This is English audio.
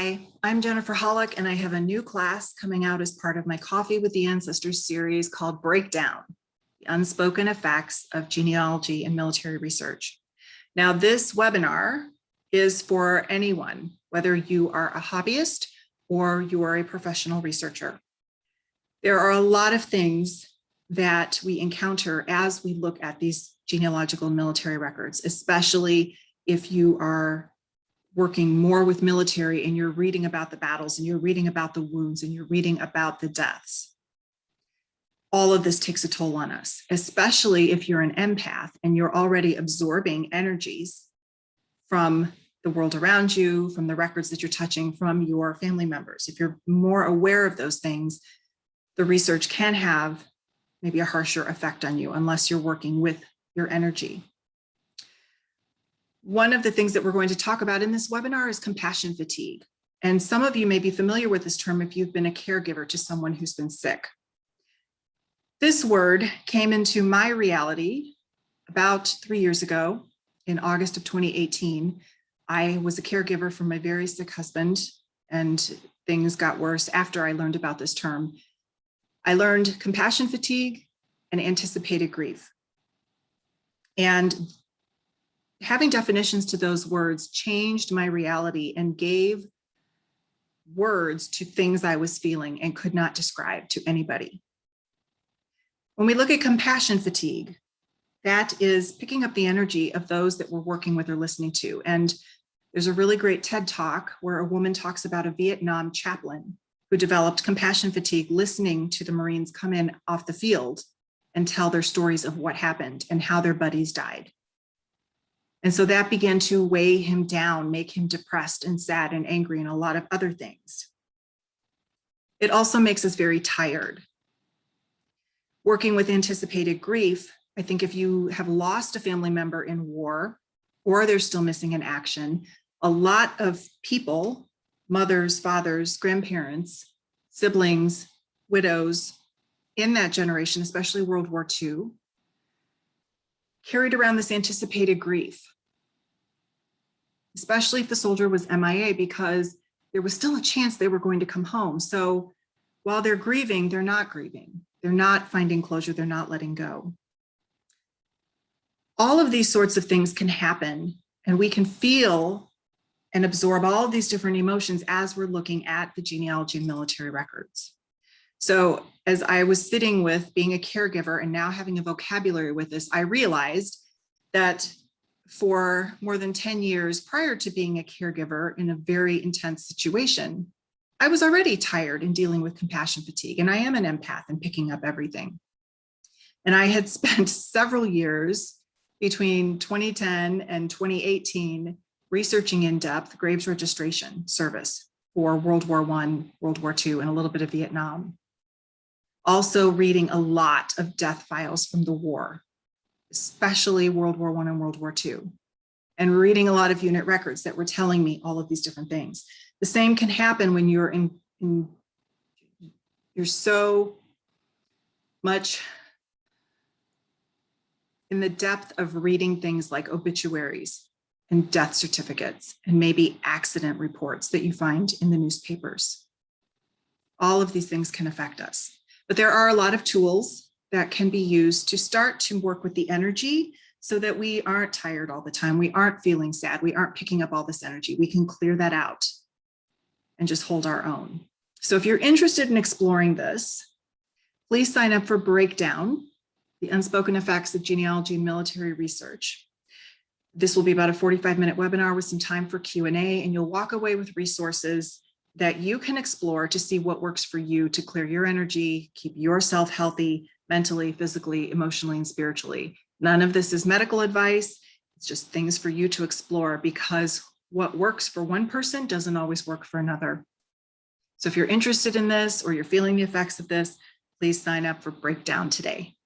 Hi, I'm Jennifer Hollick, and I have a new class coming out as part of my Coffee with the Ancestors series called Breakdown, the Unspoken Effects of Genealogy in Military Research. Now, this webinar is for anyone, whether you are a hobbyist or you are a professional researcher. There are a lot of things that we encounter as we look at these genealogical military records, especially if you are working more with military and you're reading about the battles and you're reading about the wounds and you're reading about the deaths. All of this takes a toll on us, especially if you're an empath and you're already absorbing energies from the world around you, from the records that you're touching, from your family members. If you're more aware of those things, the research can have maybe a harsher effect on you unless you're working with your energy. One of the things that we're going to talk about in this webinar is compassion fatigue. And some of you may be familiar with this term if you've been a caregiver to someone who's been sick. This word came into my reality about 3 years ago in August of 2018. I was a caregiver for my very sick husband, and things got worse after I learned about this term. I learned compassion fatigue and anticipated grief. And having definitions to those words changed my reality and gave words to things I was feeling and could not describe to anybody. When we look at compassion fatigue, that is picking up the energy of those that we're working with or listening to. And there's a really great TED Talk where a woman talks about a Vietnam chaplain who developed compassion fatigue, listening to the Marines come in off the field and tell their stories of what happened and how their buddies died. And so that began to weigh him down, make him depressed and sad and angry and a lot of other things. It also makes us very tired. Working with anticipated grief, I think if you have lost a family member in war or they're still missing in action, a lot of people, mothers, fathers, grandparents, siblings, widows in that generation, especially World War II, carried around this anticipated grief, especially if the soldier was MIA, because there was still a chance they were going to come home. So while they're grieving, they're not grieving. They're not finding closure. They're not letting go. All of these sorts of things can happen, and we can feel and absorb all of these different emotions as we're looking at the genealogy and military records. So as I was sitting with being a caregiver and now having a vocabulary with this, I realized that for more than 10 years prior to being a caregiver in a very intense situation, I was already tired in dealing with compassion fatigue, and I am an empath and picking up everything. And I had spent several years between 2010 and 2018 researching in depth graves registration service for World War I, World War II, and a little bit of Vietnam. Also reading a lot of death files from the war, especially World War I and World War II, and reading a lot of unit records that were telling me all of these different things. The same can happen when you're you're so much in the depth of reading things like obituaries and death certificates and maybe accident reports that you find in the newspapers. All of these things can affect us. But there are a lot of tools that can be used to start to work with the energy so that we aren't tired all the time. We aren't feeling sad. We aren't picking up all this energy. We can clear that out and just hold our own. So if you're interested in exploring this, please sign up for Breakdown, the Unspoken Effects of Genealogy and Military Research. This will be about a 45-minute webinar with some time for Q&A, and you'll walk away with resources that you can explore to see what works for you to clear your energy, keep yourself healthy, mentally, physically, emotionally, and spiritually. None of this is medical advice. It's just things for you to explore, because what works for one person doesn't always work for another. So if you're interested in this or you're feeling the effects of this, please sign up for Breakdown today.